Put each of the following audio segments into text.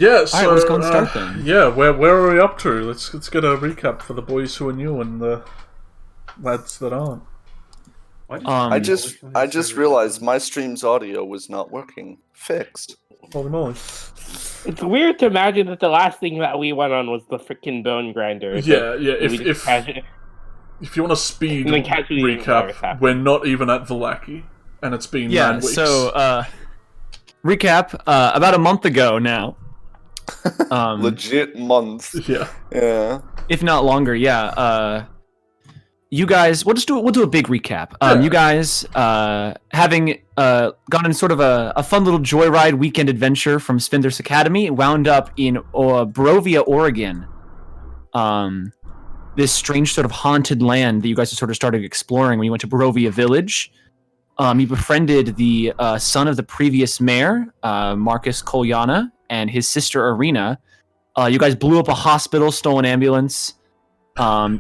Yeah, so Alright, let's go and start then. Yeah, where are we up to? Let's get a recap for the boys who are new and the lads that aren't. I just realized my stream's audio was not working. Fixed. Holy moly. It's weird to imagine that the last thing that we went on was the freaking bone grinder. Yeah. If you want a speed recap, we're not even at Vallaki, and it's been 9 weeks. So recap. About a month ago now. Legit month. Yeah. If not longer, yeah. You guys, we'll do a big recap. You guys, having gone on sort of a fun little joyride weekend adventure from Spindler's Academy, wound up in Barovia, Oregon. This strange sort of haunted land that you guys sort of started exploring when you went to Barovia Village. You befriended the son of the previous mayor, Marcus Kolyana, and his sister Irina. You guys blew up a hospital, stole an ambulance.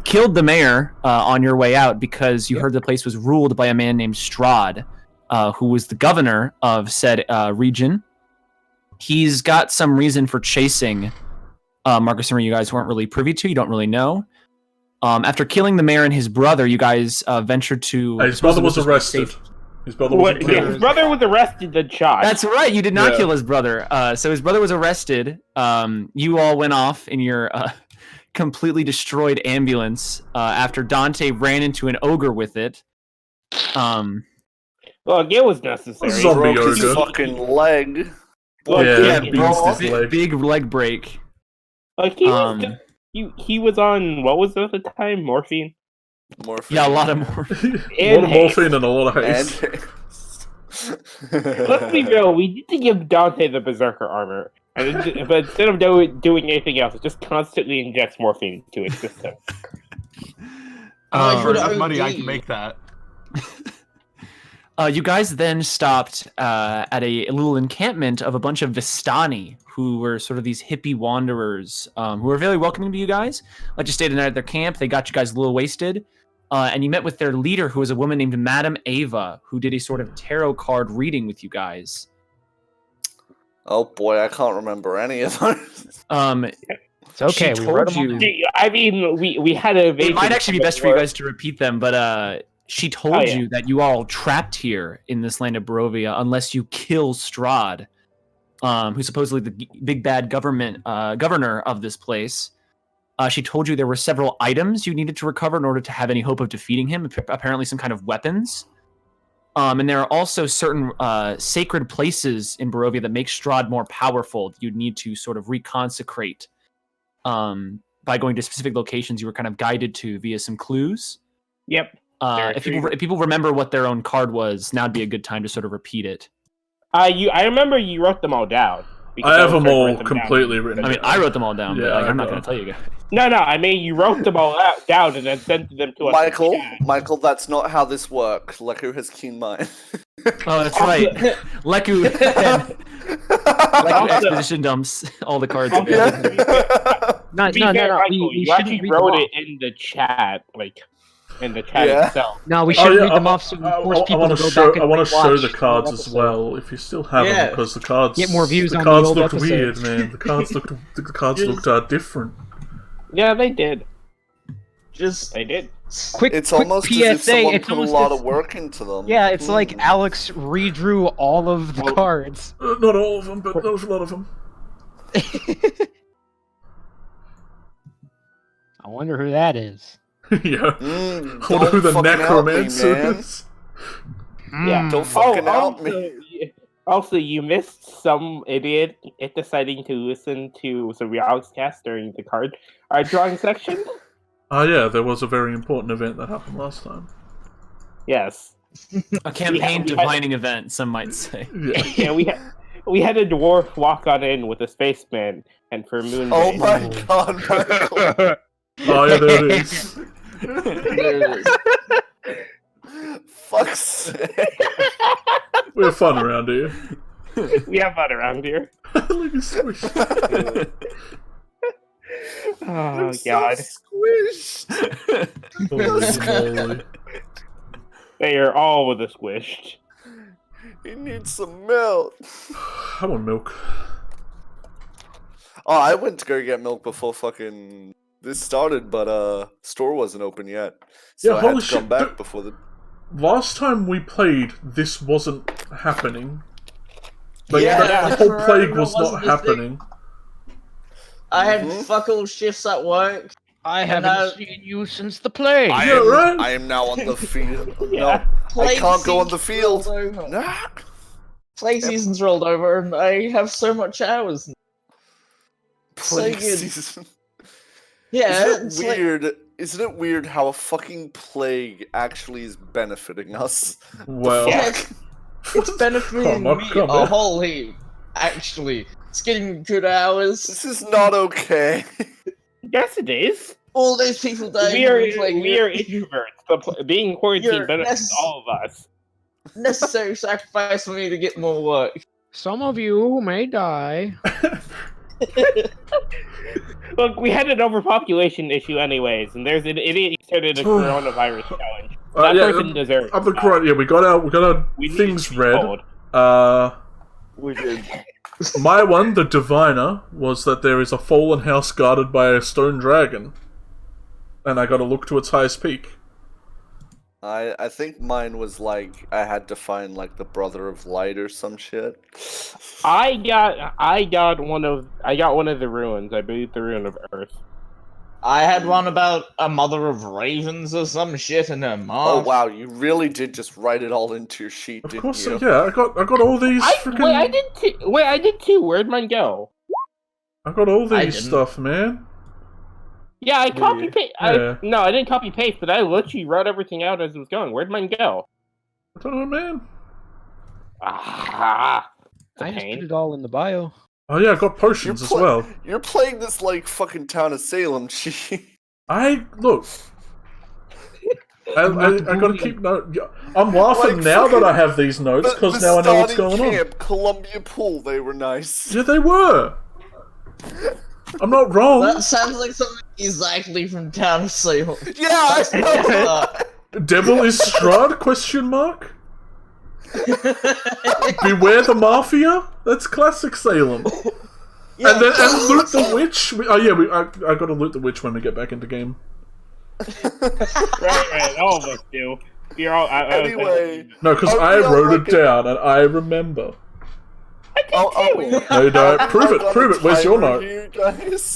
Killed the mayor on your way out because you heard the place was ruled by a man named Strahd, who was the governor of said region. He's got some reason for chasing Marcus and Irina. You guys weren't really privy to. You don't really know. After killing the mayor and his brother, you guys ventured to... His brother was arrested. His brother was arrested and shot. That's right. You did not kill his brother. So his brother was arrested. You all went off in your... completely destroyed ambulance after Dante ran into an ogre with it. Well, it was necessary. Broke his fucking leg. Big leg break. Like he was on, what was it at the time? Morphine? Yeah, a lot of morphine. A lot of morphine and a lot of haste. Let's be real, we need to give Dante the Berserker armor. But instead of doing anything else, it just constantly injects morphine into its system. For enough money, I can make that. You guys then stopped at a little encampment of a bunch of Vistani, who were sort of these hippie wanderers, who were very welcoming to you guys. Let you stay the night at their camp. They got you guys a little wasted. And you met with their leader, who was a woman named Madame Ava, who did a sort of tarot card reading with you guys. Oh boy, I can't remember any of those. It's okay. We told you. I mean, we had a. It might actually be best for you guys to repeat them, but she told you that you are all trapped here in this land of Barovia unless you kill Strahd, who's supposedly the big bad governor of this place. She told you there were several items you needed to recover in order to have any hope of defeating him. Apparently, some kind of weapons. And there are also certain sacred places in Barovia that make Strahd more powerful. You'd need to sort of reconsecrate by going to specific locations you were kind of guided to via some clues. Yep. If people remember what their own card was, now would be a good time to sort of repeat it. I remember you wrote them all down. I have them all completely written down. I mean, I wrote them all down, but I'm not going to tell you guys. No, I mean, you wrote them all down and then sent them to us. Michael, that's not how this works. Leku has keen mind. Oh, that's right. Leku exposition dumps all the cards. No. You actually wrote it in the chat, itself. No, we should read them off so we force people to go back and I want to show the cards as well, if you still have them, because the cards get more views on cards the old looked episodes. weird, man. The cards looked different. Yeah, they did. They did. It's almost PSA, as if someone put a lot of work into them. Yeah, it's like Alex redrew all of the cards. Not all of them, but there was a lot of them. I wonder who that is. Yeah. I wonder who the necromancer is. Yeah. Don't fucking out me. Also, you missed some idiot deciding to listen to the Realix cast during the card drawing section. Yeah, there was a very important event that happened last time. Yes. A campaign defining event, some might say. Yeah, we had a dwarf walk on in with a spaceman, and for Moon. Oh my god, Michael. Oh yeah, there it is. Fuck's sake. We have fun around here. We have fun around here. Look at Squish. Oh god. Squished. Holy moly. They are all with a squished. He needs some milk. I want milk. Oh, I went to go get milk before fucking this started, but store wasn't open yet. So I had to come back before the... Last time we played, this wasn't happening. Like, the whole plague was not happening. I had fuck all shifts at work. I haven't seen you since the plague. I am now on the field. Yeah. No, I can't go on the field. Nah. Plague season's rolled over, and I have so much hours. Plague So good. season. Yeah, Isn't it weird? Isn't it weird how a fucking plague actually is benefiting us? Well, it's benefiting me a whole heap. Actually, it's getting good hours. This is not okay. Yes, it is. All those people dying. We are introverts. But being quarantined benefits all of us. Necessary sacrifice for me to get more work. Some of you may die. Look, we had an overpopulation issue anyways, and there's an idiot who started a coronavirus challenge. That person deserves. We got our things read. We did. My one, the diviner, was that there is a fallen house guarded by a stone dragon, and I got to look to its highest peak. I think mine was like I had to find like the brother of light or some shit. I got one of the ruins. I believe the ruin of Earth. I had one about a mother of ravens or some shit in her mouth. Oh wow, you really did just write it all into your sheet, didn't you? Of course, yeah. I got all these. I did too. Where'd mine go? I got all these stuff, man. Yeah, I copy paste. No, I didn't copy paste, but I literally wrote everything out as it was going. Where'd mine go? I don't know, man. I just put it all in the bio. Oh yeah, I got potions as well. You're playing this like fucking Town of Salem, gee. Look. I gotta keep note. I'm laughing like now that I have these notes because now I know what's going on. Columbia Pool, they were nice. Yeah, they were. I'm not wrong. That sounds like something exactly from Town of Salem. Yeah. Devil is Strahd? Question mark. Beware the Mafia? That's classic Salem. Yeah, and loot the witch? I gotta loot the witch when we get back into game. right, all of us do. You're all, anyway. No, because I wrote it down and I remember. I did too! No, you don't. Prove it. Where's your note?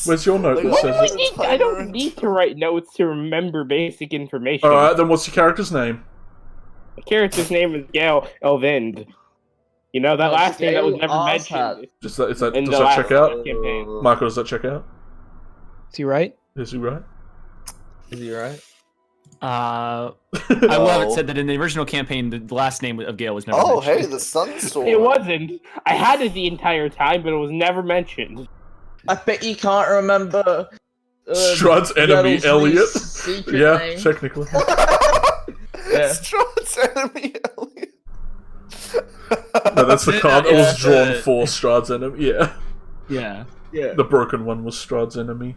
Where's your note that says it? I don't need to write notes to remember basic information. Alright, then what's your character's name? The character's name is Gale Elvind. You know, that last name that was never mentioned. Does that check out? Michael, does that check out? Is he right? Is he right? Is he right? I will have it said that in the original campaign, the last name of Gale was never mentioned. Oh, hey, the Sunstorm. It wasn't. I had it the entire time, but it was never mentioned. I bet you can't remember... Strahd's enemy, Elliot. Yeah, name. technically. Strahd's enemy, Elliot. No, that's the card that was drawn for Strahd's enemy. Yeah. Yeah. The broken one was Strahd's enemy.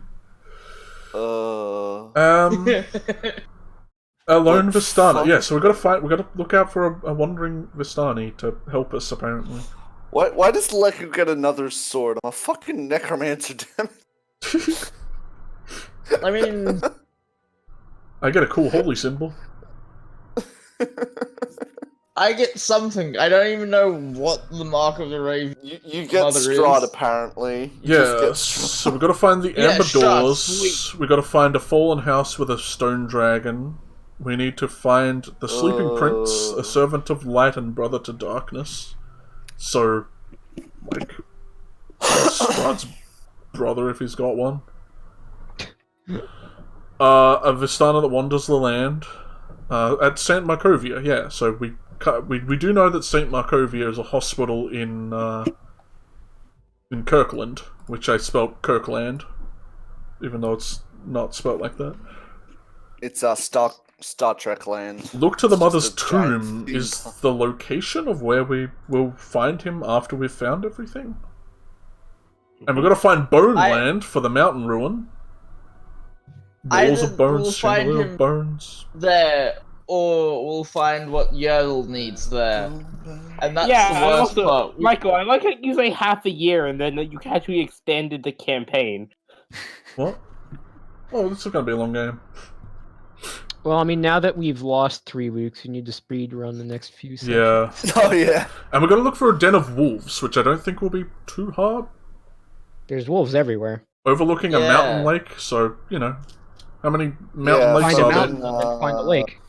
A lone Vistani. Yeah, so we gotta look out for a wandering Vistani to help us, apparently. Why does Leku get another sword? I'm a fucking necromancer, damn it. I mean... I get a cool holy symbol. I get something. I don't even know what the mark of the Raven. You get Strahd, apparently. So we gotta find the Amber Doors. We gotta find a fallen house with a stone dragon. We need to find the Sleeping Prince, a servant of light and brother to darkness. So, like, Strahd's brother if he's got one. A Vistana that wanders the land. At St. Markovia, yeah. So we do know that St. Markovia is a hospital in Kirkland, which I spelt Kirkland, even though it's not spelt like that. It's Star Trek land. Look to the Mother's Tomb is the location of where we will find him after we've found everything. And we've got to find Bone Land for the mountain ruin. Walls of bones, chandelier of bones. There, or we'll find what Yertle needs there. And that's Yeah, the worst also, part. Michael, I like how you say half a year and then you actually expanded the campaign. What? Oh, this is going to be a long game. Well, I mean, now that we've lost 3 weeks, we need to speed run the next few sessions. Yeah. Oh yeah. And we're going to look for a den of wolves, which I don't think will be too hard. There's wolves everywhere. Overlooking a mountain lake, so, you know. How many mountain lakes Find a are there? mountain and find a lake.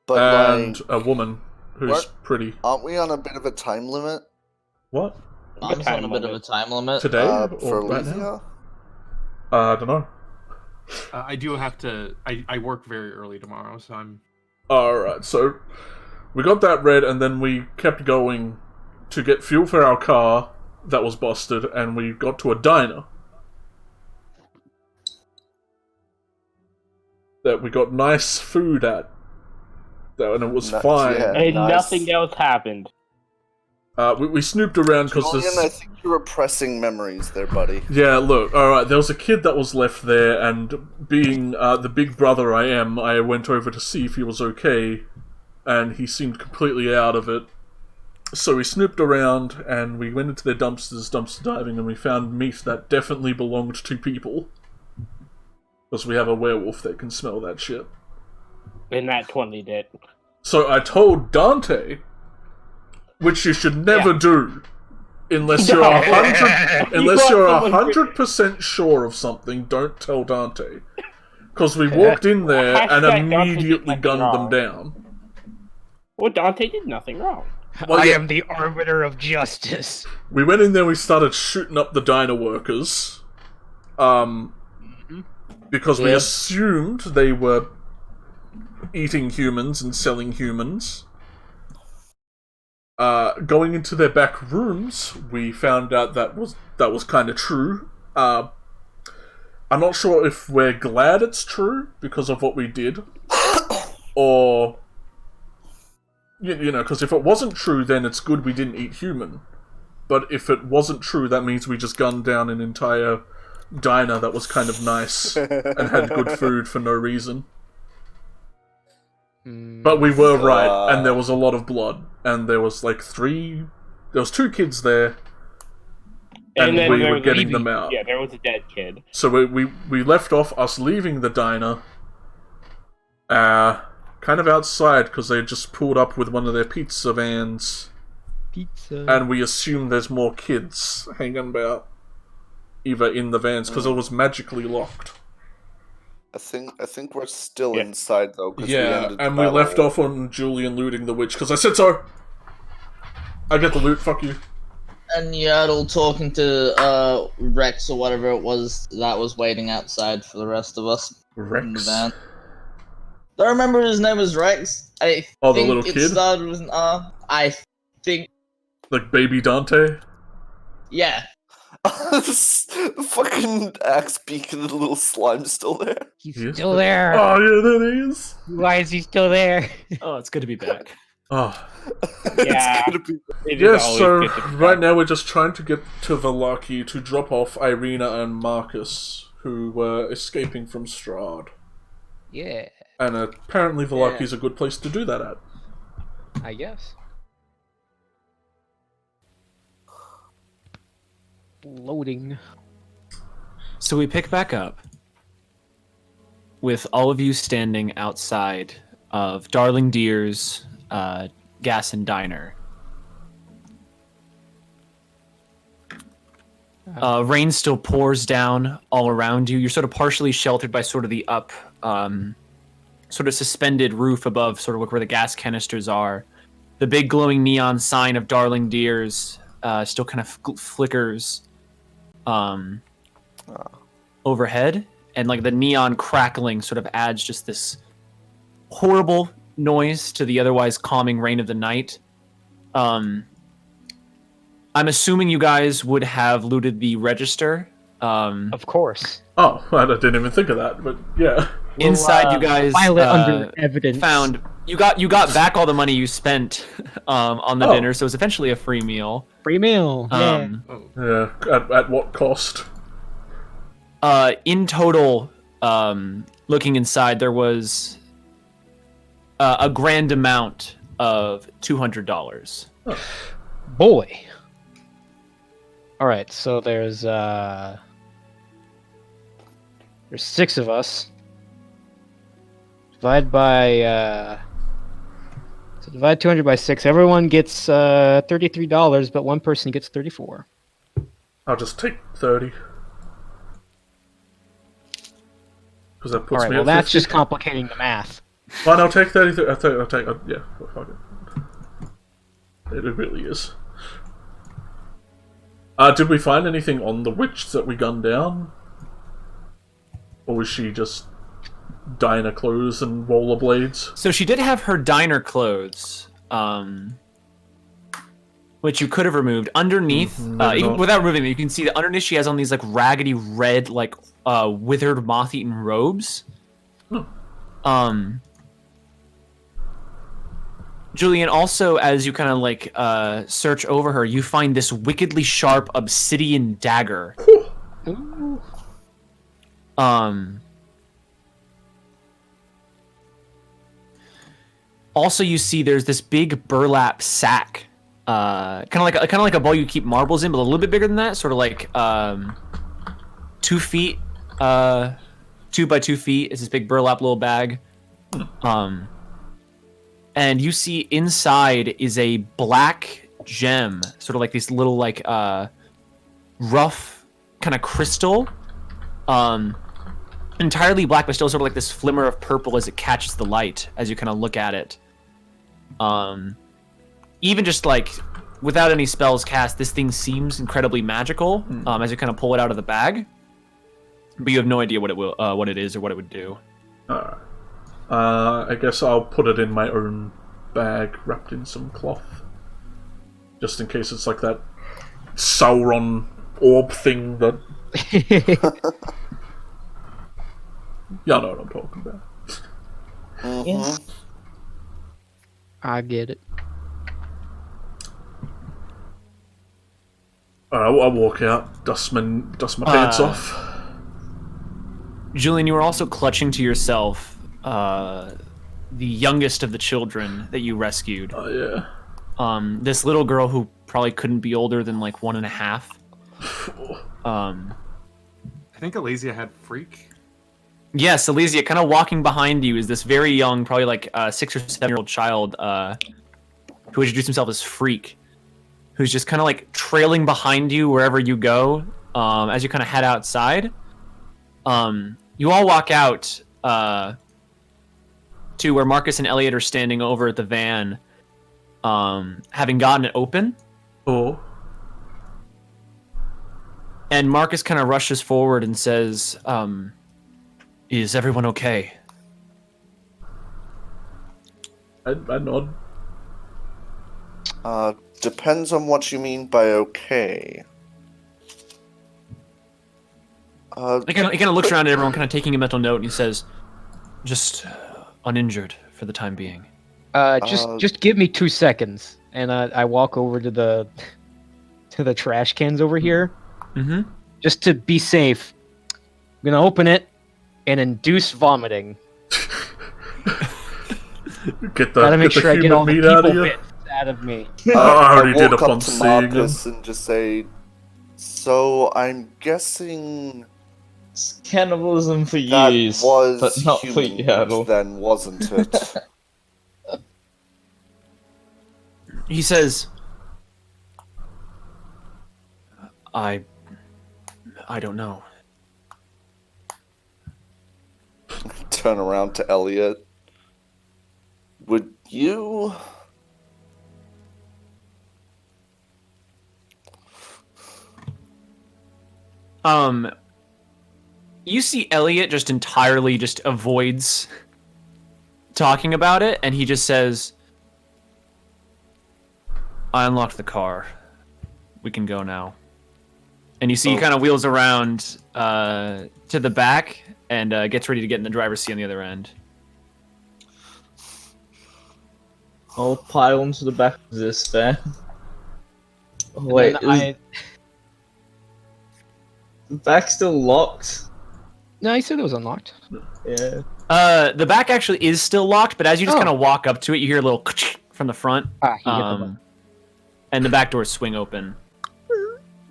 But And like, a woman who's what? Pretty. Aren't we on a bit of a time limit? What? I'm on a bit of a time limit. Today? For or right Elysia? now? I don't know. I do have to. I work very early tomorrow, so I'm. Alright, so we got that red, and then we kept going to get fuel for our car that was busted, and we got to a diner that we got nice food at. And it was fine. Yeah, And nice. nothing else happened. We snooped around because Julian, I think you're repressing memories there, buddy. Yeah, look, alright, there was a kid that was left there, and being the big brother I am, I went over to see if he was okay, and he seemed completely out of it. So we snooped around, and we went into their dumpster diving, and we found meat that definitely belonged to people. Because we have a werewolf that can smell that shit. And that 20 did. So I told Dante, which you should never do, unless you're 100% sure of something. Don't tell Dante, because we walked in there and immediately gunned them down. Well, Dante did nothing wrong. Well, I yeah. am the arbiter of justice. We went in there, we started shooting up the diner workers, because we assumed they were eating humans and selling humans. Going into their back rooms, we found out that was kind of true. I'm not sure if we're glad it's true because of what we did, or you know, because if it wasn't true, then it's good we didn't eat human. But if it wasn't true, that means we just gunned down an entire diner that was kind of nice and had good food for no reason. But we were right, and there was a lot of blood, and there was like there was 2 kids there, and then we were getting them out. Yeah, there was a dead kid. So we left off us leaving the diner, kind of outside, because they just pulled up with one of their pizza vans, and we assumed there's more kids hanging about, either in the vans, because it was magically locked. I think we're still inside though. Yeah, and we left off on Julian looting the witch, because I said so! I get the loot, fuck you. And Yertle talking to Rex or whatever it was that was waiting outside for the rest of us. Rex? In the van. I remember his name was Rex. I think the little it kid? started with an R. I think... Like baby Dante? Yeah. The fucking axe beak and the little slime's still there. He's still there. Oh yeah, there he is! Why is he still there? Oh, it's good to be back. Oh. Yeah. It's gonna be... Yes, so right now we're just trying to get to Vallaki to drop off Irina and Marcus, who were escaping from Strahd. Yeah, And apparently Vallaki's a good place to do that at. I guess. Loading. So we pick back up with all of you standing outside of Darling Deer's gas and diner. Rain still pours down all around you. You're sort of partially sheltered by sort of the sort of suspended roof above sort of where the gas canisters are. The big glowing neon sign of Darling Deer's still kind of flickers overhead, and like the neon crackling sort of adds just this horrible noise to the otherwise calming rain of the night. I'm assuming you guys would have looted the register. Of course. Oh, I didn't even think of that, but yeah. Inside, you guys File it under evidence. found you got back all the money you spent on the dinner, so it's essentially a free meal. Free meal. Yeah. Yeah, at what cost? In total, looking inside, there was a grand amount of $200. Boy. All right, so there's 6 of us. Divide 200 by 6. Everyone gets $33, but one person gets 34. I'll just take 30. Because that puts me well, at that's 50. just complicating the math. Fine, I'll take 30. I'll take yeah, fuck it. It really is. Did we find anything on the witch that we gunned down? Or was she just diner clothes and rollerblades? So she did have her diner clothes, which you could have removed. Underneath, even without removing them, you can see that underneath she has on these like raggedy red, like withered, moth-eaten robes. Julian, also, as you kind of like search over her, you find this wickedly sharp obsidian dagger. Also, you see there's this big burlap sack, kind of like a bowl you keep marbles in, but a little bit bigger than that. Sort of like 2 feet, 2 by 2 feet. It's this big burlap little bag. And you see inside is a black gem, sort of like this little like rough kind of crystal, entirely black, but still sort of like this flimmer of purple as it catches the light as you kind of look at it. Even just like without any spells cast, this thing seems incredibly magical as you kind of pull it out of the bag, but you have no idea what it is or what it would do. I guess I'll put it in my own bag, wrapped in some cloth, just in case it's like that Sauron orb thing that. Y'all know what I'm talking about. Yes. I get it. I'll walk out, dust my pants off. Julian, you were also clutching to yourself the youngest of the children that you rescued. Oh, yeah. This little girl who probably couldn't be older than like 1.5. I think Elysia had Freak. Yes, Elysia, kind of walking behind you is this very young, probably like 6 or 7-year-old child who introduced himself as Freak, who's just kind of like trailing behind you wherever you go as you kind of head outside. You all walk out to where Marcus and Elliot are standing over at the van, having gotten it open. Oh. And Marcus kind of rushes forward and says, is everyone okay? I nod. Depends on what you mean by okay. He kind of looks around at everyone, kind of taking a mental note, and he says, just uninjured for the time being. Just give me 2 seconds, and I walk over to the trash cans over here. Mm-hmm. Just to be safe, I'm gonna open it and induce vomiting. Gotta make sure I get all the people bits out of me. I already did upon to seeing him. Marcus and just say, so I'm guessing It's cannibalism for that years, was but not for human Yaddle. then, wasn't it? He says, I don't know. Turn around to Elliot. Would you... You see Elliot just entirely just avoids talking about it, and he just says, I unlocked the car. We can go now. And you see he kind of wheels around to the back and gets ready to get in the driver's seat on the other end. I'll pile into the back of this van. Oh, wait, is the back still locked? No, he said it was unlocked. Yeah. The back actually is still locked, but as you just kind of walk up to it, you hear a little from the front. And the back doors swing open.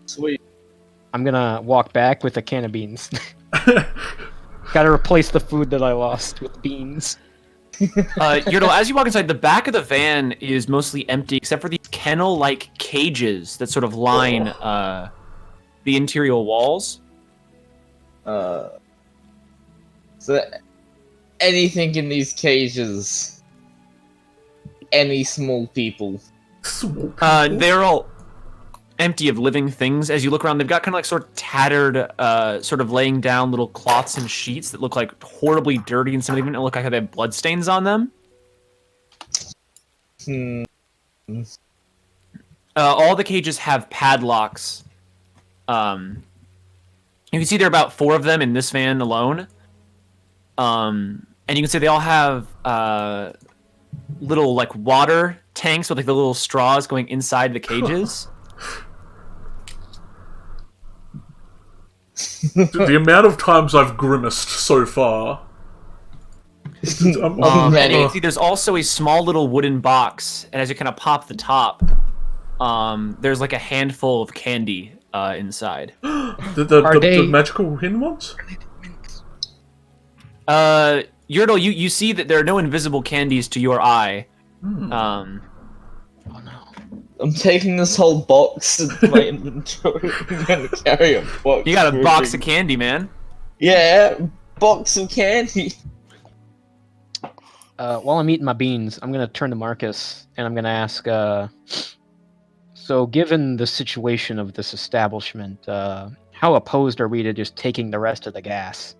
Sweet. I'm gonna walk back with a can of beans. Gotta replace the food that I lost with beans. Yurtle, as you walk inside, the back of the van is mostly empty, except for these kennel-like cages that sort of line the interior walls. So anything in these cages? Any small people? They're all empty of living things. As you look around, they've got kind of like sort of tattered, sort of laying down little cloths and sheets that look like horribly dirty, and some of them look like they have bloodstains on them. All the cages have padlocks. You can see there are about 4 of them in this van alone. And you can see they all have little like water tanks with like the little straws going inside the cages. The amount of times I've grimaced so far. And you can see there's also a small little wooden box, and as you kind of pop the top, there's like a handful of candy inside. The magical hidden ones? Yurtle, you see that there are no invisible candies to your eye. Oh no. I'm taking this whole box into my inventory. I'm gonna carry a box. You got a box of candy, man. Yeah, box of candy. While I'm eating my beans, I'm gonna turn to Marcus and I'm gonna ask, so given the situation of this establishment, how opposed are we to just taking the rest of the gas?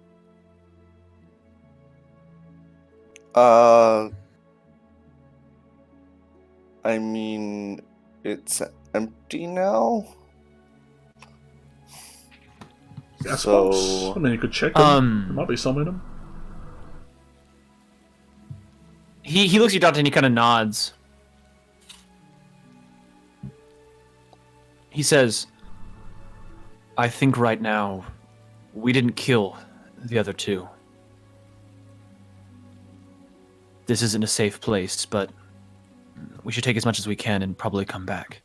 I mean, it's empty now. Gas box? I mean, you could check them. There might be some in them. He looks at you, Doctor, and he kind of nods. He says, I think right now, we didn't kill the other 2. This isn't a safe place, but we should take as much as we can and probably come back.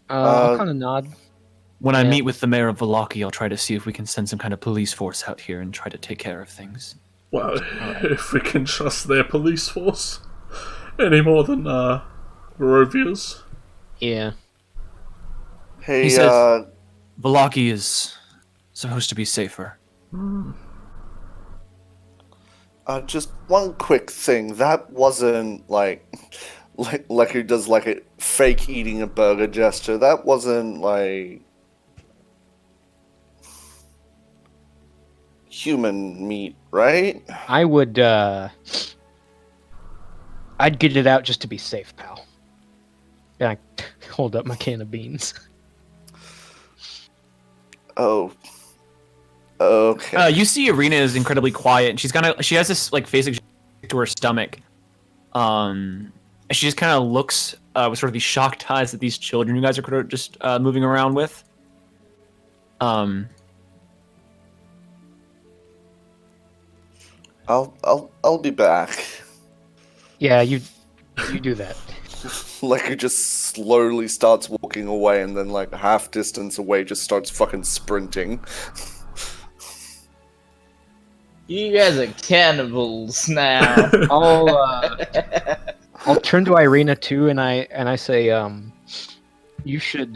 I'll kind of nod. When I meet with the mayor of Vallaki, I'll try to see if we can send some kind of police force out here and try to take care of things. Well, if we can trust their police force any more than Barovia's. Yeah. Hey, he says Vallaki is supposed to be safer. Just one quick thing. That wasn't like he does like a fake eating a burger gesture. That wasn't like human meat, right? I would, I'd get it out just to be safe, pal. And I hold up my can of beans. Oh. Okay. You see Irina is incredibly quiet, and she has this like face to her stomach. And she just kind of looks with sort of these shocked eyes at these children you guys are just moving around with. I'll be back. Yeah, you do that. Like he just slowly starts walking away, and then like half distance away just starts fucking sprinting. You guys are cannibals now. I'll turn to Irina too, and I say, you should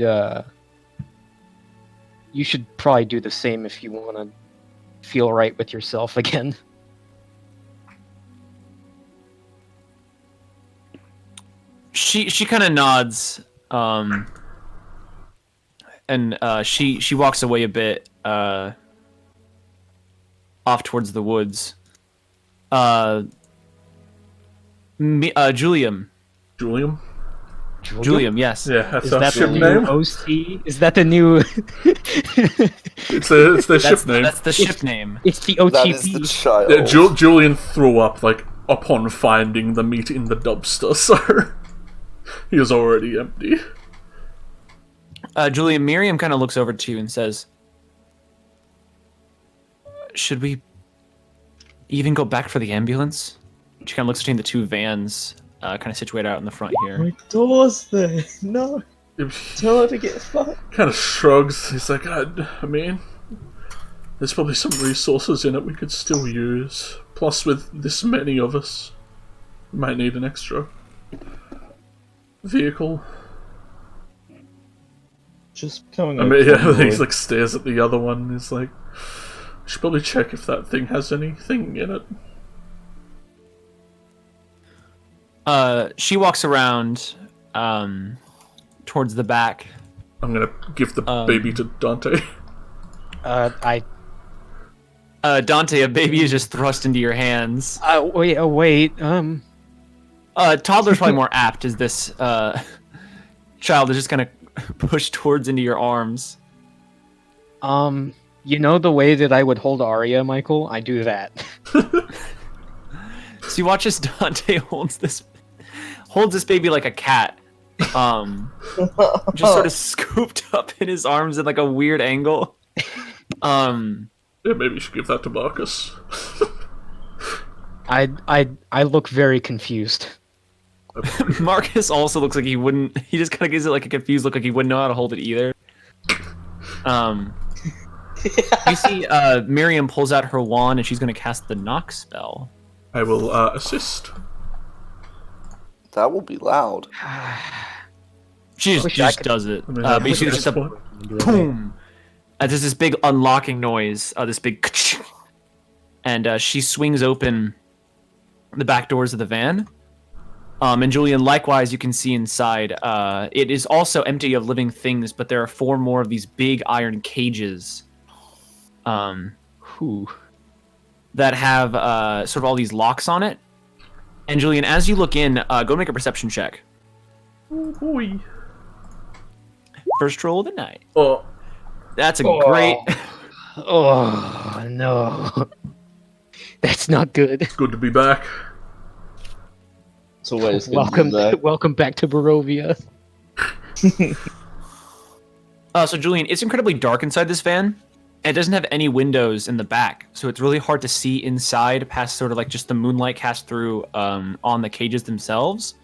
probably do the same if you want to feel right with yourself again. She kind of nods, and she walks away a bit, off towards the woods. Julium. Julium? Julium, yes. Yeah, that's Is our that ship the name. new OC? Is that the new? It's their ship name. That's the ship name. It's the That is the OTP. child. Yeah, Julian threw up like upon finding the meat in the dumpster, so he was already empty. Julian, Miriam kind of looks over to you and says, Should we even go back for the ambulance? She kind of looks between the two vans, kind of situated out in the front here. My door's there. No. Tell her to get fucked. Kind of shrugs. He's like, I mean, there's probably some resources in it we could still use. Plus, with this many of us, we might need an extra vehicle. Just coming. I mean, yeah, he's like stares at the other one. He's like, I should probably check if that thing has anything in it. She walks around towards the back. I'm gonna give the baby to Dante. Dante, a baby is just thrust into your hands. Wait. Toddler's probably more apt as this child is just kind of pushed towards into your arms. You know the way that I would hold Arya, Michael? I do that. So you watch as Dante holds this baby like a cat. Just sort of scooped up in his arms in like a weird angle. Yeah, maybe you should give that to Marcus. I look very confused. Marcus also looks like he wouldn't. He just kind of gives it like a confused look, like he wouldn't know how to hold it either. You see, Miriam pulls out her wand and she's going to cast the knock spell. I will assist. That will be loud. She just does it. I mean, But you see, there's just a boom. There's this big unlocking noise. This big, and she swings open the back doors of the van. And Julian, likewise, you can see inside. It is also empty of living things, but there are 4 more of these big iron cages. That have sort of all these locks on it. And Julian, as you look in, go make a perception check. Oh boy. First roll of the night. Oh. That's a great... Oh, no. That's not good. It's good to be back. It's always good Welcome, to be back. welcome back to Barovia. So Julian, it's incredibly dark inside this van. And it doesn't have any windows in the back, so it's really hard to see inside past sort of like just the moonlight cast through on the cages themselves.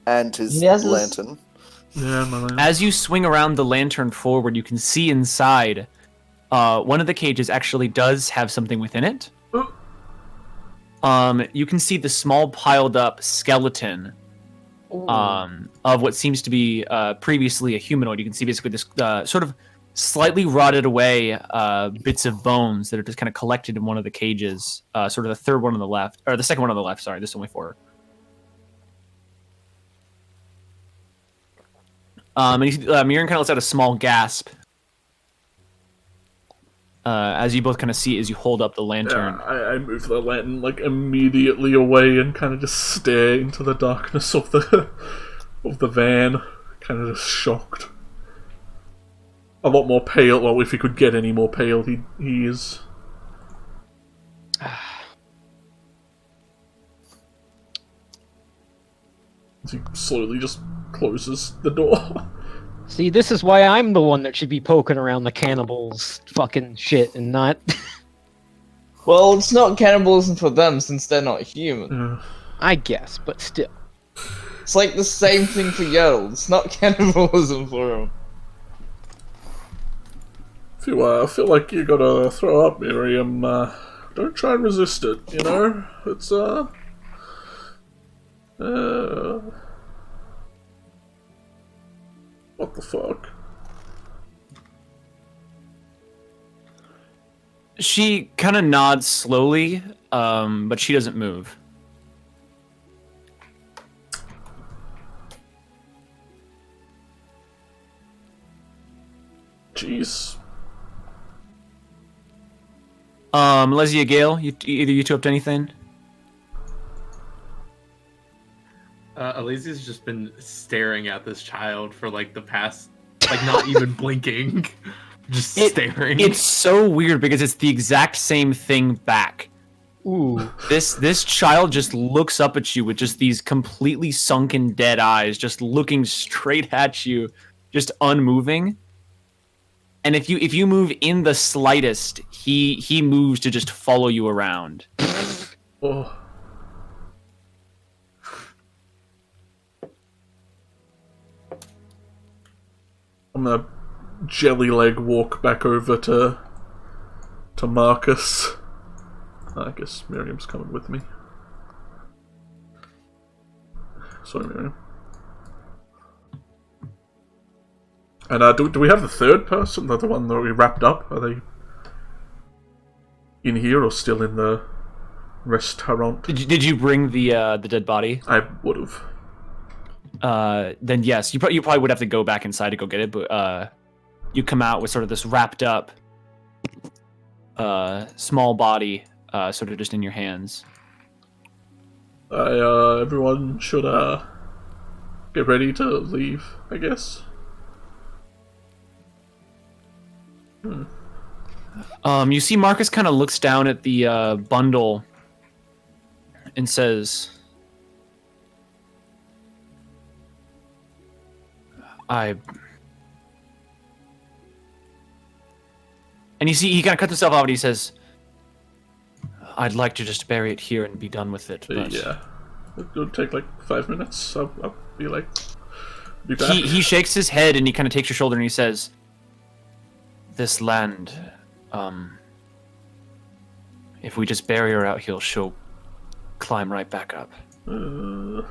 And his Yes. lantern. Yeah, my man. As you swing around the lantern forward, you can see inside. One of the cages actually does have something within it. You can see the small piled up skeleton of what seems to be previously a humanoid. You can see basically this sort of slightly rotted away bits of bones that are just kind of collected in one of the cages. Sort of the third one on the left, or the second one on the left. Sorry, this is only 4. And you see, Miriam kind of lets out a small gasp as you both kind of see as you hold up the lantern. Yeah, I move the lantern like immediately away and kind of just stare into the darkness of the van, kind of just shocked. A lot more pale. Well, if he could get any more pale, he is. As he slowly just closes the door. See, this is why I'm the one that should be poking around the cannibals' fucking shit and not... Well, it's not cannibalism for them since they're not human. Yeah. I guess, but still. It's like the same thing for Yell. It's not cannibalism for them. If you feel like you gotta throw up, Miriam, don't try and resist it, you know? It's, what the fuck? She kind of nods slowly, but she doesn't move. Jeez. Lesia, Gale, either you two up to anything? Elysia's just been staring at this child for like the past, like not even blinking, just staring. It's so weird because it's the exact same thing back. Ooh. This child just looks up at you with just these completely sunken dead eyes, just looking straight at you, just unmoving. And if you move in the slightest, he moves to just follow you around. Oh. I'm gonna jelly leg walk back over to Marcus. I guess Miriam's coming with me. Sorry, Miriam. And do we have the third person? The one that we wrapped up? Are they in here or still in the restaurant? Did you bring the dead body? I would have. Then yes, you probably would have to go back inside to go get it, but you come out with sort of this wrapped up small body sort of just in your hands. Everyone should get ready to leave, I guess. You see Marcus kind of looks down at the bundle and says, and you see he kind of cuts himself off and he says, I'd like to just bury it here and be done with it. But Yeah. It'll take like 5 minutes. I'll be back. He shakes his head and he kind of takes your shoulder and he says, this land, if we just bury her out here, she'll climb right back up. We'll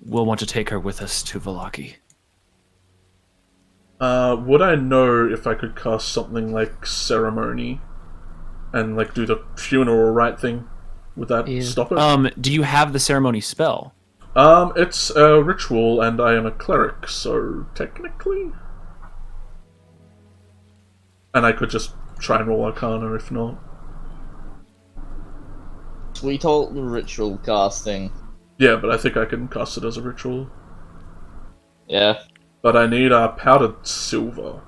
want to take her with us to Vallaki. Would I know if I could cast something like ceremony and like do the funeral rite thing? Would that stop it? Do you have the ceremony spell? It's a ritual and I am a cleric, so technically. And I could just try and roll Arcana if not. We told the ritual casting. Yeah, but I think I can cast it as a ritual. Yeah. But I need powdered silver.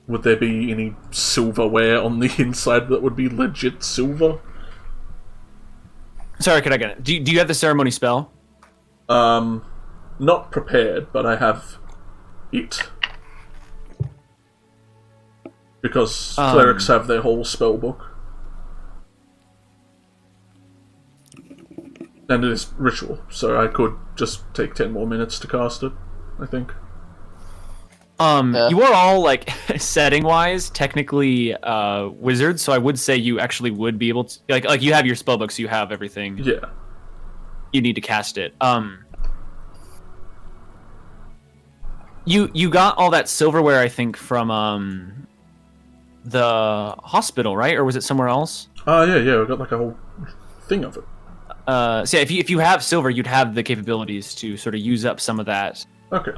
Would there be any silverware on the inside that would be legit silver? Sorry, could I get it? Do you have the ceremony spell? Not prepared, but I have it. Because clerics have their whole spell book. And it is ritual, so I could just take 10 more minutes to cast it, I think. You are all, like, setting-wise, technically wizards, so I would say you actually would be able to... Like you have your spellbook, so you have everything. Yeah. You need to cast it. You got all that silverware, I think, from the hospital, right? Or was it somewhere else? Yeah, we got like a whole thing of it. So yeah, if you have silver, you'd have the capabilities to sort of use up some of that. Okay.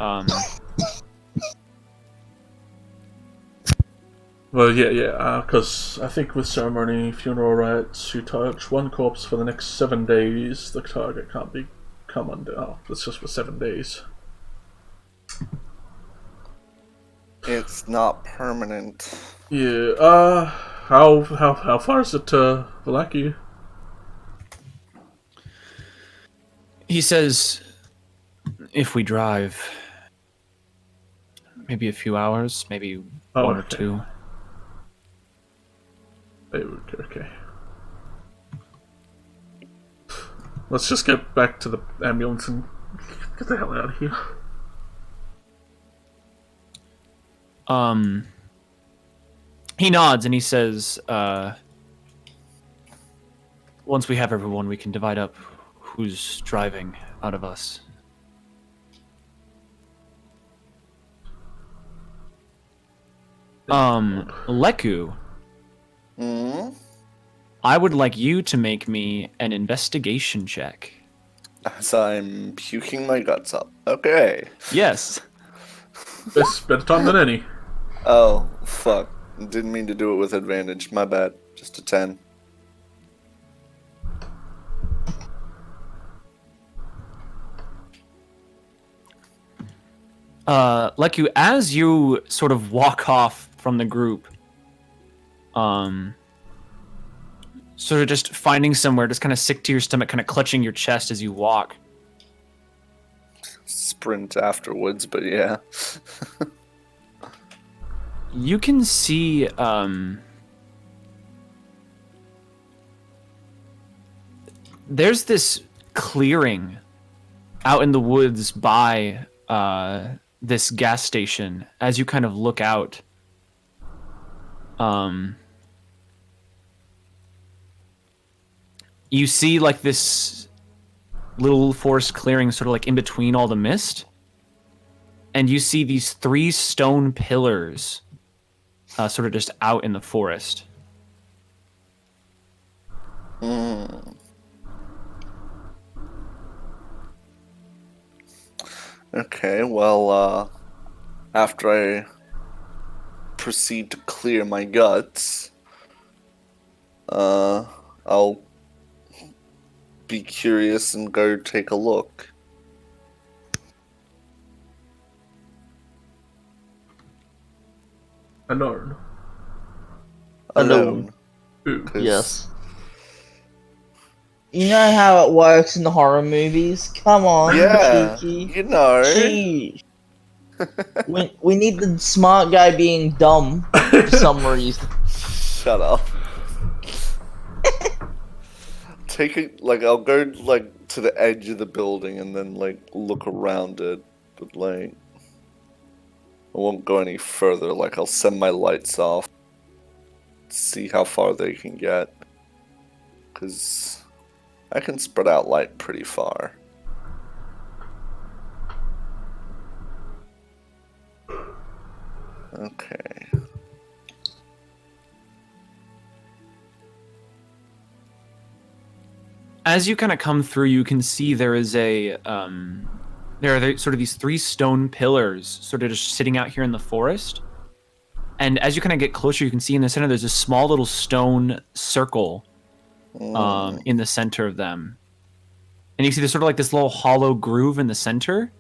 Well, yeah, because I think with ceremony, funeral rites, you touch one corpse for the next 7 days, the target can't come under. Oh, that's just for 7 days. It's not permanent. Yeah, how far is it to Vallaki? He says, if we drive, maybe a few hours, maybe one or two. Okay. Let's just get back to the ambulance and get the hell out of here. He nods and he says, once we have everyone, we can divide up who's driving out of us. Leku. I would like you to make me an investigation check. As I'm puking my guts up. Okay. Yes. Best better time than any. Oh, fuck. Didn't mean to do it with advantage. My bad. Just a 10. Leku, as you sort of walk off from the group, sort of just finding somewhere, just kind of sick to your stomach, kind of clutching your chest as you walk. sprint afterwards, but yeah. You can see there's this clearing out in the woods by this gas station. As you kind of look out, you see like this little forest clearing sort of like in between all the mist, and you see these 3 stone pillars sort of just out in the forest. Okay, well, after I proceed to clear my guts, I'll be curious and go take a look. Alone. Alone. Ooh. 'Cause- Yes. You know how it works in the horror movies? Come on, Yeah, cheeky. you know. Gee. we need the smart guy being dumb for some reason. Shut up. Take it, like, I'll go, like, to the edge of the building and then, like, look around it. But, like, I won't go any further. Like, I'll send my lights off. See how far they can get. Because I can spread out light pretty far. Okay. As you kind of come through, you can see there is a there are sort of these 3 stone pillars sort of just sitting out here in the forest. And as you kind of get closer, you can see in the center there's a small little stone circle in the center of them. And you see there's sort of like this little hollow groove in the center.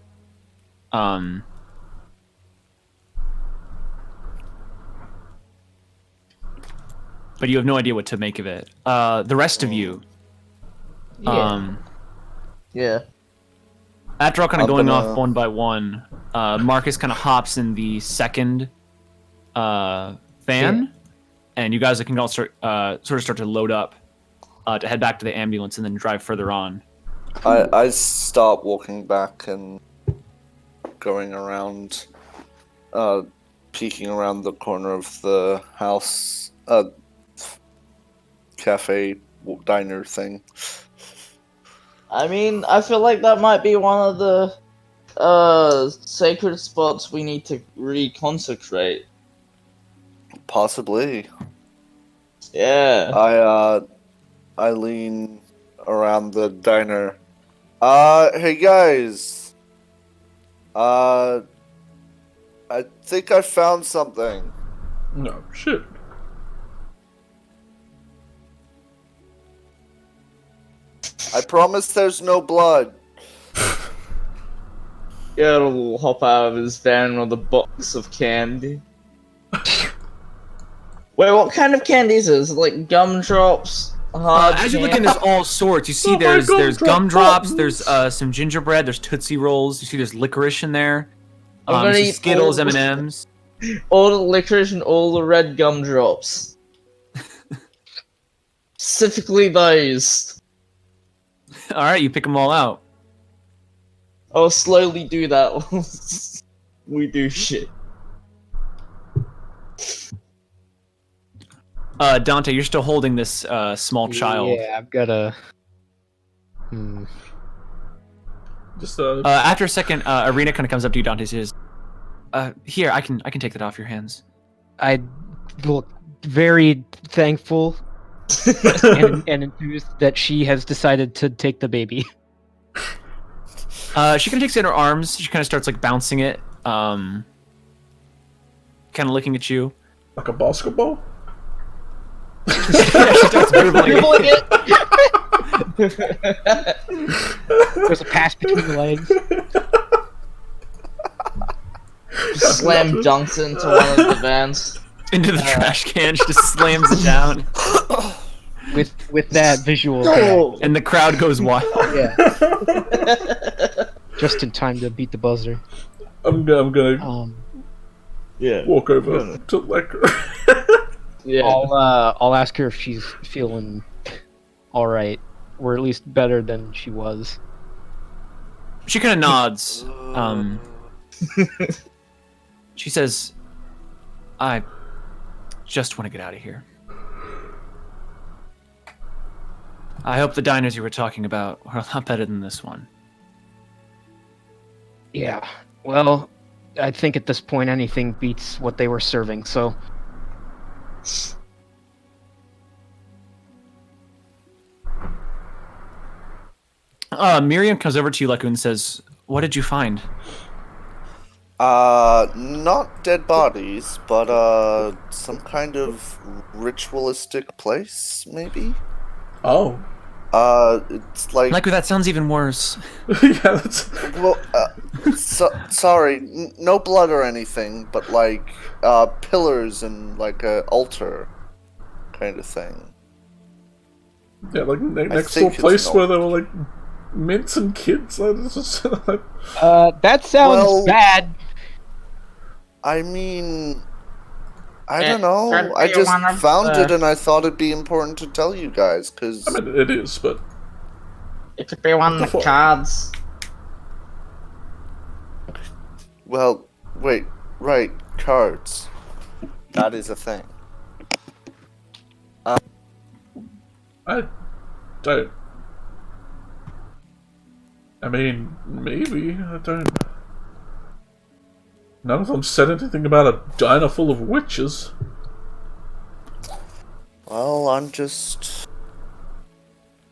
But you have no idea what to make of it. The rest of you, Yeah. after all kind of I'm going gonna- off one by one, Marcus kind of hops in the second van, and you guys can all start to load up to head back to the ambulance and then drive further on. I start walking back and going around, peeking around the corner of the house, cafe, diner thing. I mean, I feel like that might be one of the sacred spots we need to reconsecrate. Possibly. Yeah. I lean around the diner. Hey guys. I think I found something. No, shit. I promise there's no blood. Yeah, will hop out of his van with a box of candy. Wait, what kind of candy is it? Is it like gumdrops? As you look in, there's all sorts. You see, there's gumdrops, there's some gingerbread, there's Tootsie Rolls. You see, there's licorice in there. I'm gonna you see eat Skittles, all- M&Ms. all the licorice and all the red gumdrops. Specifically those. All right, you pick them all out. I'll slowly do that while we do shit. Dante, you're still holding this small child. Yeah, I've got a. Just After a second, Arena kind of comes up to you, Dante, says, "Here, I can take that off your hands." I look very thankful and enthused that she has decided to take the baby. She kind of takes it in her arms. She kind of starts like bouncing it, kind of looking at you. like a basketball. She starts dribbling it. There's a pass between the legs. Slam dunks into one of the vans. Into the trash can. She just slams it down, With that visual. No! and the crowd goes wild. Yeah. just in time to beat the buzzer. I'm gonna Yeah. walk over Gonna- to Lekra. Yeah. I'll ask her if she's feeling all right, or at least better than she was. She kind of nods. She says, "I just want to get out of here. I hope the diners you were talking about are a lot better than this one." Yeah. Well, I think at this point anything beats what they were serving. So Miriam comes over to you, Leku, and says, "What did you find?" Not dead bodies, but some kind of ritualistic place, maybe. Oh. It's like Leku, that sounds even worse. Yeah, that's... well, sorry, no blood or anything, but like pillars and like a altar kind of thing. Yeah, like next to a think it's place an where there were like mints and kids. Like, this is, like, that sounds Well- bad. I mean, I It don't know. could I be just one of found the- it and I thought it'd be important to tell you guys, because... I mean, it is, but It could be one of the the fuck? cards. Well, wait, right, cards. That is a thing. I don't. I mean, maybe. I don't. None of them said anything about a diner full of witches. Well, I'm just...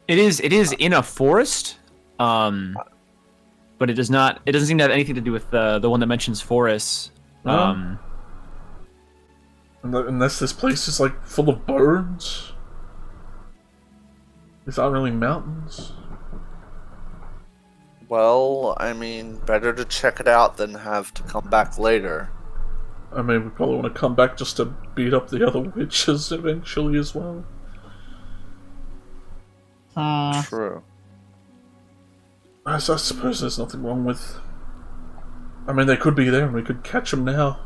It is in a forest, but it does not. It doesn't seem to have anything to do with the one that mentions forests. No? Unless this place is like full of bones. These aren't really mountains. Well, I mean, better to check it out than have to come back later. I mean, we probably want to come back just to beat up the other witches eventually as well. True. I suppose there's nothing wrong with... I mean, they could be there and we could catch them now.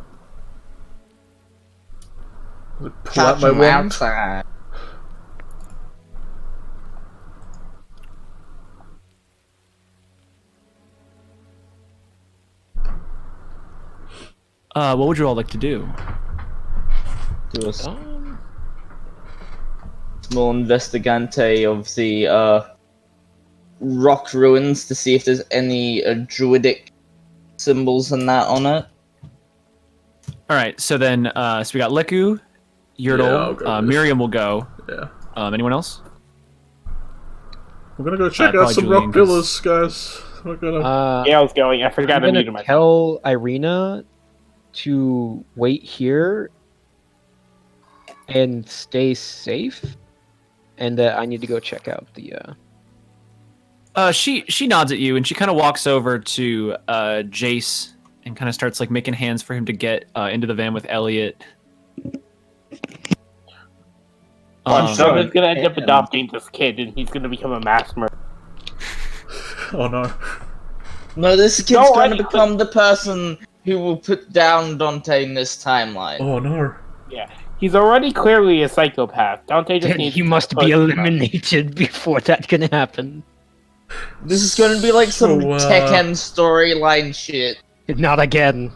Pull out Catch my them wand. outside. What would you all like to do? Do a small investigante of the rock ruins to see if there's any druidic symbols and that on it. All right, so then, so we got Leku, Yeah, I'll go Yurtle, with- Miriam will go. Yeah. Anyone else? We're gonna go check out probably some Julian, rock pillars, guys. We're gonna... Gail's going. I forgot to I'm mute gonna myself. tell Irina to wait here and stay safe, and that I need to go check out the. She nods at you and she kind of walks over to Jace and kind of starts like making hands for him to get into the van with Elliot. I'm So sure. he's gonna end up adopting this kid, and he's gonna become a mass murderer. Oh no. No, this kid's No, going to I- become the person who will put down Dante in this timeline. Oh no. Yeah, he's already clearly a psychopath. Dante just Then needs he to must push be him up. eliminated before that can happen. This is going to be like some So, Tekken storyline shit. Not again.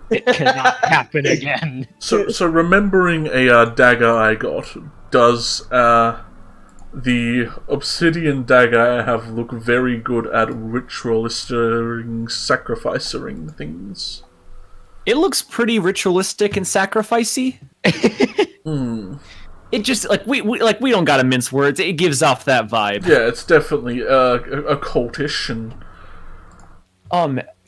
It cannot happen again. So remembering a dagger I got, does the obsidian dagger I have look very good at ritualisting, sacrificing things? It looks pretty ritualistic and sacrificey. It just like we don't gotta mince words. It gives off that vibe. Yeah, it's definitely occultish and...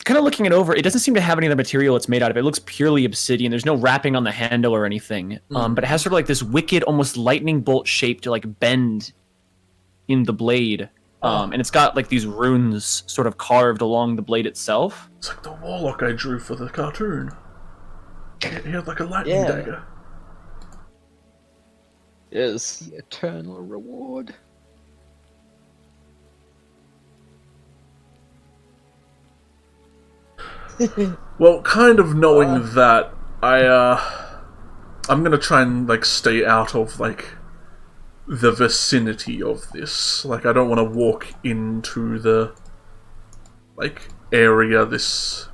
Kind of looking it over, it doesn't seem to have any of the material it's made out of. It looks purely obsidian. There's no wrapping on the handle or anything. But it has sort of like this wicked, almost lightning bolt shaped like bend in the blade. And it's got like these runes sort of carved along the blade itself. It's like the warlock I drew for the cartoon. He had like a lightning Yeah. dagger. Yes. The eternal reward. Well, kind of knowing that, I'm gonna try and like stay out of like the vicinity of this. Like, I don't want to walk into the like area this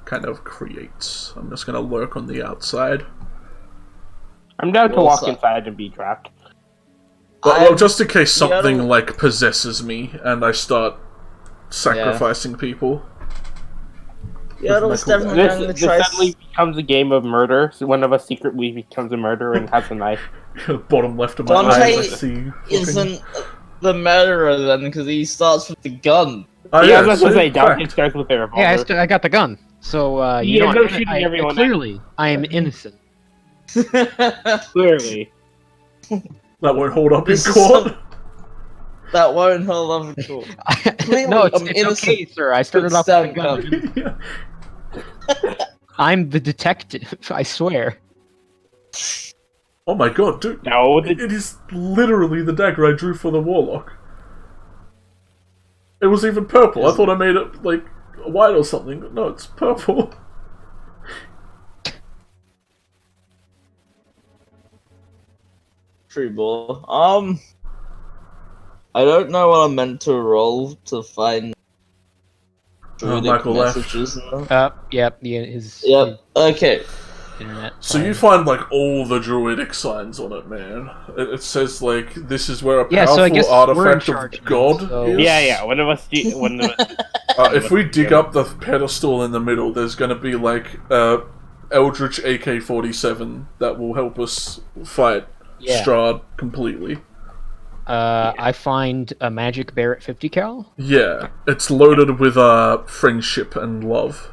kind of creates. I'm just gonna lurk on the outside. I'm down to Well, walk so- inside and be trapped. Well, just in case something don't- like possesses me and I start sacrificing people. Yaddle's definitely going to This try. suddenly becomes a game of murder. So one of us secretly becomes a murderer and has a knife. Bottom left of my Dante eyes, I see. Isn't the murderer then? Because he starts with the gun. Oh, Yeah, I was see? about to say, Dante Fact. starts with a revolver. Yeah, I got the gun. So you Yeah, know, no shooting everyone. clearly I am innocent. Clearly. That won't hold up in This is court. That won't hold up in court. No, it's innocent, okay, sir. I started but off with the stand gun. Yeah. I'm the detective. I swear. Oh my god, dude. No, It is literally the dagger I drew for the warlock. It was even purple. I thought I made it like white or something, but no, it's purple. True ball. I don't know what I'm meant to roll to find druidic Michael left. messages. And that. Yep. His Okay. internet. So you find like all the druidic signs on it, man. It says like this is where a Yeah, powerful so I guess we're in artifact charge of now, God so- is. yeah. One of us. If we dig up the pedestal in the middle, there's going to be like Eldritch AK-47 that will help us fight Yeah. Strahd completely. I find a magic Barrett 50 cal. Yeah, it's loaded with friendship and love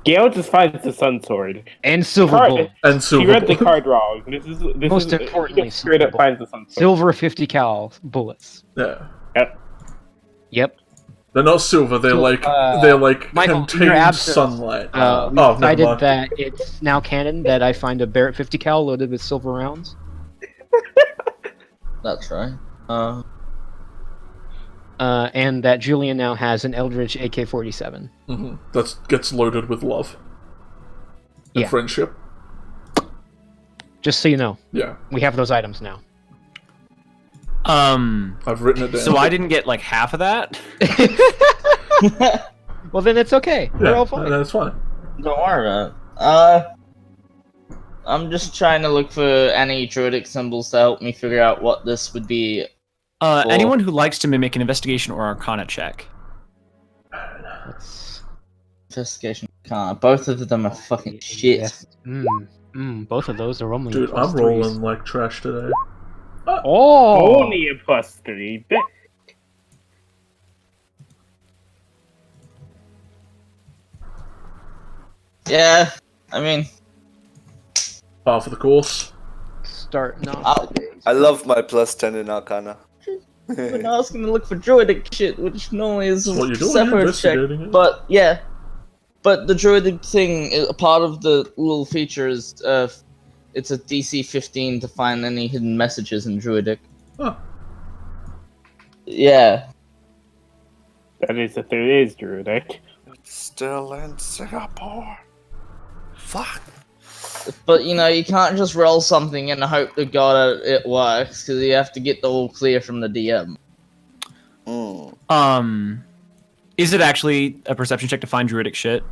Gale just finds the sun sword. And silver Card- bullet. and She silver. read the card wrong. This Most is, importantly, he straight up silver finds the sun sword. Silver 50 cal bullets. Yeah, Yep. they're not silver. They're So, like Michael, in your contain absence, sunlight. We never decided mind. that it's now canon that I find a Barrett 50 cal loaded with silver rounds. That's right. And that Julian now has an Eldritch AK-47. That gets loaded with love and Yeah. friendship. Just so you know, Yeah, we have those items now. I've written it down. So I didn't get like half of that. Well, then it's okay. We're all fine. That's fine. Don't worry about it. I'm just trying to look for any druidic symbols to help me figure out what this would be. Cool. Anyone who likes to make an investigation or arcana check. Let's- Investigation. Can't. Both of them are fucking shit. Yes. Both of those are only Dude, plus I'm threes. rolling like trash today. Oh! Only a +3. Yeah, I mean, Half of the course. Starting off Ow. the day. I love my +10 in Arcana. when I was gonna look for druidic shit, which normally is a What you doing? separate check. Investigating it? But yeah, but the druidic thing, a part of the little feature is it's a DC 15 to find any hidden messages in druidic. Huh. Yeah, That is if there is druidic. Still in Singapore. Fuck. but you know you can't just roll something and hope to God it works because you have to get the all clear from the DM. Is it actually a perception check to find druidic shit?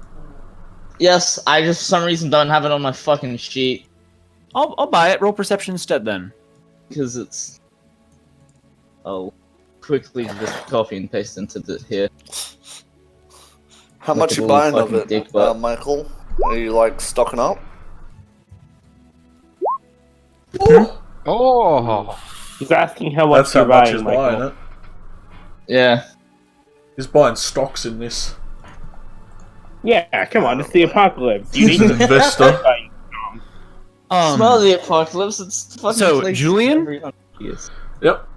Yes, I just for some reason don't have it on my fucking sheet I'll buy it. Roll perception instead then. because it's. I'll quickly just copy and paste into the here. How Like much a you little buying of fucking it, dick butt. Michael? Are you like stocking up? Oh! He's asking how much That's how you're much buying, he's Michael. buying it. Yeah. He's buying stocks in this. Yeah, come on, it's the apocalypse. You He's need an to investor. Smell the apocalypse. It's fucking so, place Julian? every 100 years. Yep.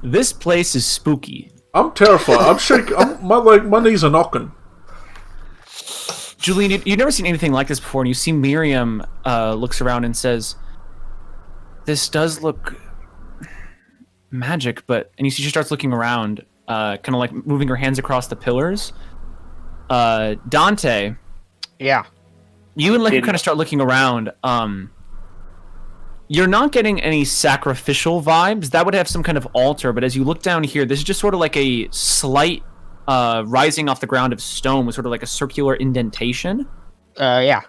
This place is spooky. I'm terrified. I'm shaking. My knees are knocking. Julian, you've never seen anything like this before, and you see Miriam looks around and says, "This does look magic," but and you see she starts looking around, kind of like moving her hands across the pillars, Dante, Yeah. you and Leku kind of start looking around. You're not getting any sacrificial vibes. That would have some kind of altar, but as you look down here, this is just sort of like a slight rising off the ground of stone with sort of like a circular indentation. Yeah.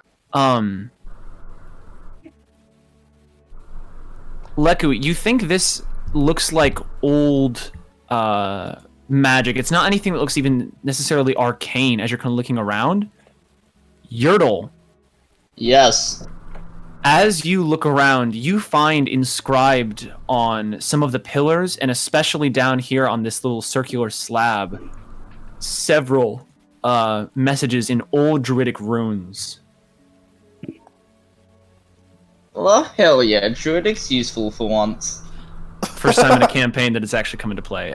Leku, you think this looks like old magic. It's not anything that looks even necessarily arcane as you're kind of looking around. Yertle. Yes. As you look around, you find inscribed on some of the pillars, and especially down here on this little circular slab, several messages in old druidic runes. Well, hell yeah, Druidic's useful for once. First time in a campaign that it's actually come into play.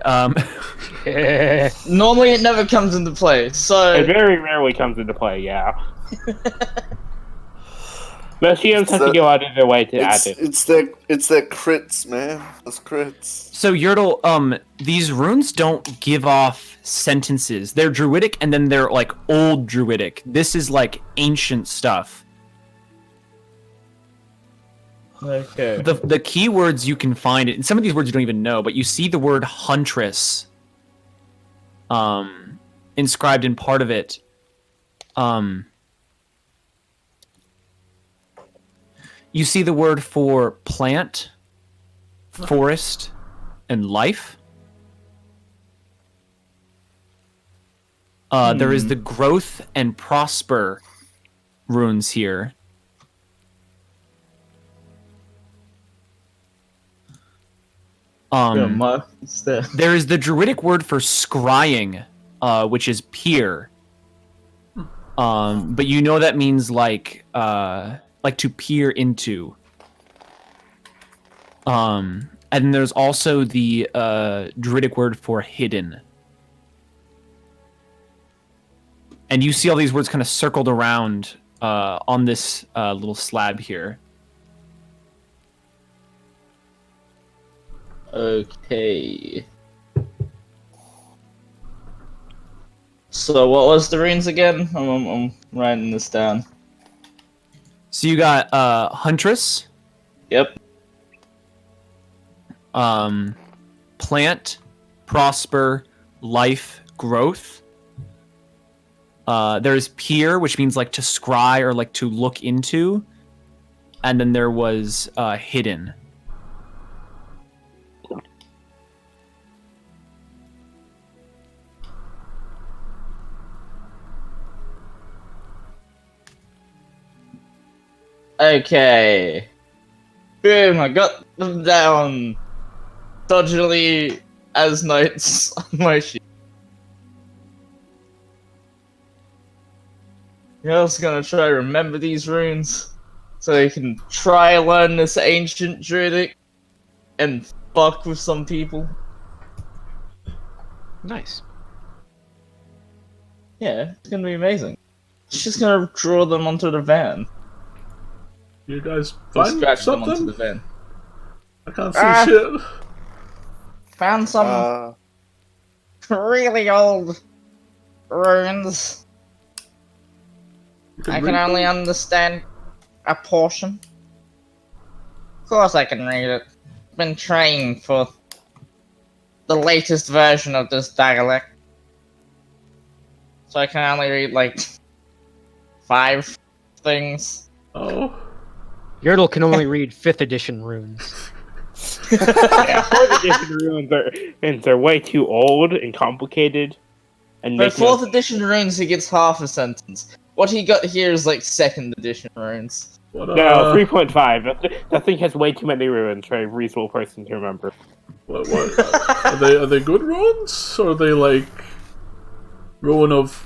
Normally it never comes into play, so... It very rarely comes into play, yeah. But she doesn't have to go out of their way to add it. It's their crits, man. Those crits. So Yertle, these runes don't give off sentences. They're druidic, and then they're like old druidic. This is like ancient stuff. Okay. The keywords you can find, and some of these words you don't even know, but you see the word huntress inscribed in part of it. You see the word for plant, forest, and life. There is the growth and prosper runes here. There is the druidic word for scrying, which is peer. But you know that means like to peer into. And then there's also the druidic word for hidden. And you see all these words kind of circled around on this little slab here. Okay. So what was the runes again? I'm writing this down. So you got huntress. Yep. Plant, prosper, life, growth. There's peer, which means like to scry or like to look into. And then there was hidden. Okay. Boom, I got them down. Dodgily as notes on my sheet. You're also gonna try to remember these runes so you can try learn this ancient druidic and fuck with some people. Nice. Yeah, it's gonna be amazing. It's just gonna draw them onto the van. You guys Or find scratch them onto something? the van. I can't see shit. Found some really old runes. I can only understand a portion. Of course I can read it. Been trained for the latest version of this dialect. So I can only read like 5 things. Oh. Yertle can only read 5th edition runes. Yeah, 4th edition runes are way too old and complicated. And For 4th edition runes, he gets half a sentence. What he got here is like 2nd edition runes. What, No, 3.5. That thing has way too many runes for a reasonable person to remember. what are they good runes? Or are they like ruin of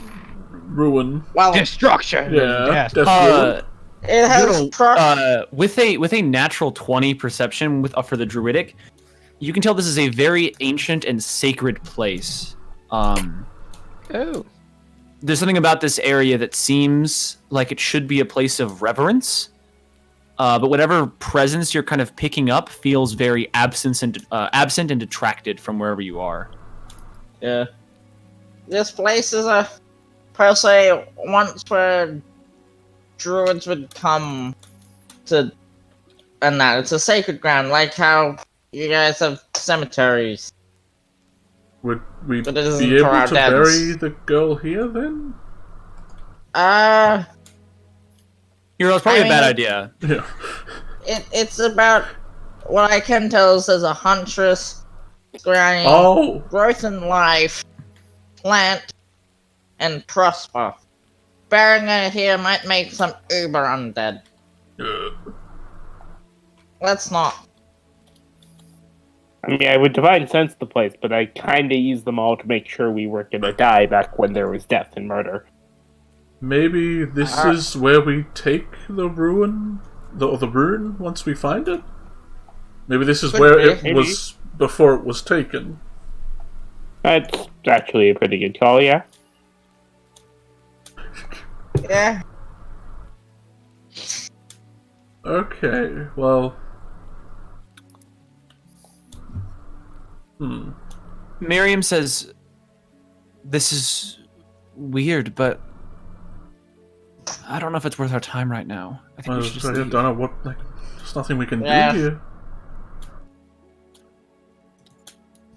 ruin? Well, Destruction! Yeah, Death. death it has with a natural 20 perception for the druidic, you can tell this is a very ancient and sacred place. Oh. There's something about this area that seems like it should be a place of reverence, but whatever presence you're kind of picking up feels very absent and detracted from wherever you are. Yeah. This place is a per se, once where druids would come to, and that it's a sacred ground, like how you guys have cemeteries. Would we But it isn't be for able our to deads. bury the girl here then? It's probably I a bad mean, idea. Yeah. It's about what I can tell is there's a huntress, granny, Oh! growth in life, plant, and prosper. Burying her here might make some uber undead. Let's not. I mean, I would divine sense the place, but I kinda used them all to make sure we weren't gonna die back when there was death and murder. Maybe this is where we take the ruin? The ruin once we find it? Maybe this is Could where be. it Maybe. was before it was taken. That's actually a pretty good call, yeah. Yeah. Okay, well... Miriam says, "This is weird, but I don't know if it's worth our time right now. I think we should just I leave." don't know what... Like, there's nothing we can Yeah. do here.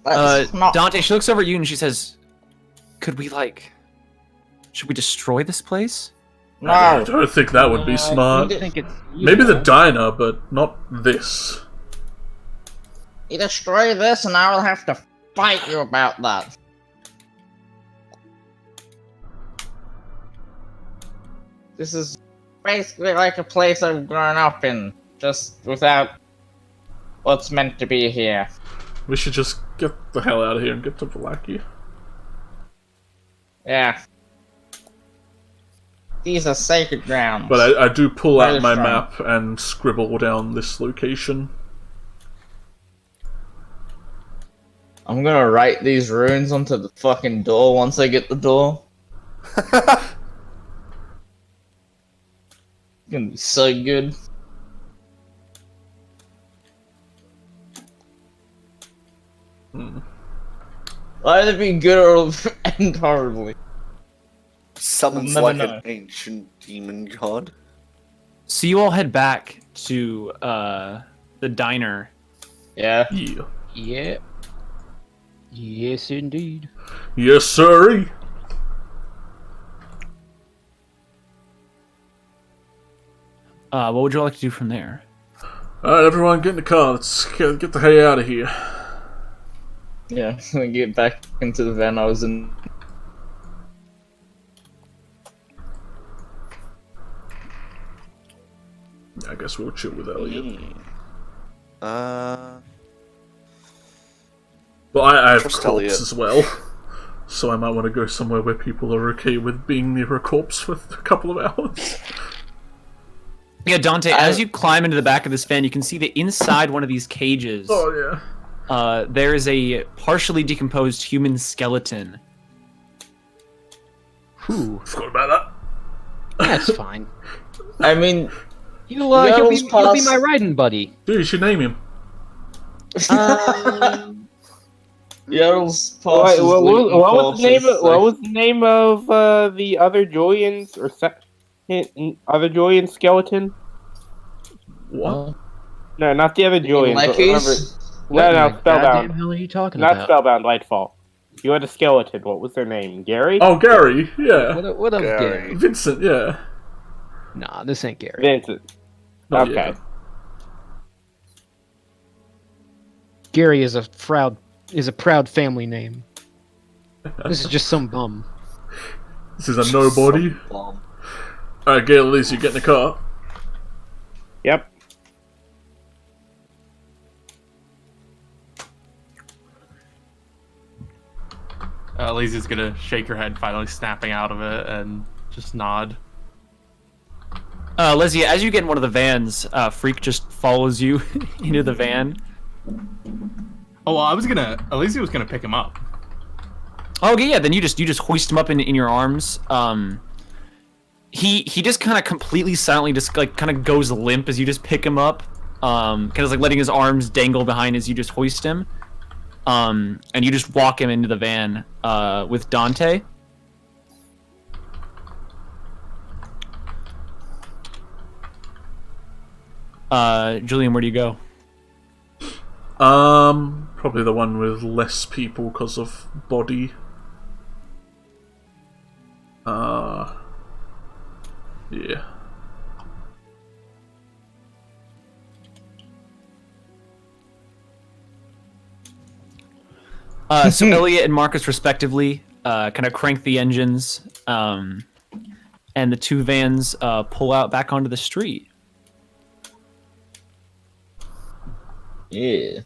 Let's not. Dante, she looks over at you and she says, should we destroy this place? I No. don't think that would be smart. I think it's Maybe the evil. diner, but not this. You destroy this, and I will have to fight you about that. This is basically like a place I've grown up in, just without what's meant to be here. We should just get the hell out of here and get to Valaki. Yeah. These are sacred grounds. But I do pull out Very my strong. map and scribble down this location. I'm gonna write these runes onto the fucking door once I get the door. It's gonna be so good. Either be good or end horribly. Summons Never like know. an ancient demon god. So you all head back to the diner. Yeah. Yeah. Yeah. Yes, indeed. Yes, sir. What would you like to do from there? Alright, everyone, get in the car. Let's get the hell out of here. Yeah, I'm gonna get back into the van I was in. I guess we'll chill with Elliot. Well, I have Trust corpse Elliot. as well. So I might want to go somewhere where people are okay with being near a corpse for a couple of hours. Yeah, Dante, as you climb into the back of this van, you can see that inside one of these cages, Oh, yeah. there is a partially decomposed human skeleton. Whew. Forgot about That's fine. I mean, He'll be my riding buddy. that. Dude, you should name him. Yarl's What, past was the name of the other Julian's or other Julian skeleton? What? No, not the other Julian. but remember, What in no, the goddamn Spellbound. hell are you talking Not about? Spellbound. Lightfall. You had a skeleton. What was their name? Gary? Oh, Gary. Yeah. What of Gary. Gary? Vincent. Yeah. Nah, this ain't Gary. Vincent. Not Okay. yet. Gary is a proud family name. This is just some bum. This is a nobody. Bomb. Alright, Gail, at least you get in the car. Yep. Lizzie's gonna shake her head, finally snapping out of it, and just nod. Lizzie, as you get in one of the vans, Freak just follows you into the van. Oh, well, Lizzie was gonna pick him up. Oh, okay, yeah. Then you just hoist him up in your arms. He just kind of completely silently just like kind of goes limp as you just pick him up. Kind of like letting his arms dangle behind as you just hoist him. And you just walk him into the van with Dante. Julian, where do you go? Probably the one with less people because of body. Yeah. So Elliot and Marcus, respectively, kind of crank the engines, and the two vans pull out back onto the street. Yeah.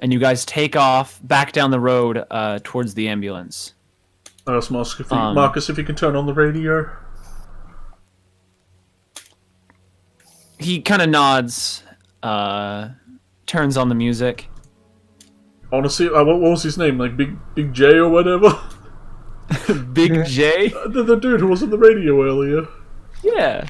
And you guys take off back down the road towards the ambulance. I asked Marcus if you can turn on the radio. He kind of nods, turns on the music. Honestly, what was his name? Like Big J or whatever? Big J? The dude who was on the radio earlier. Yeah.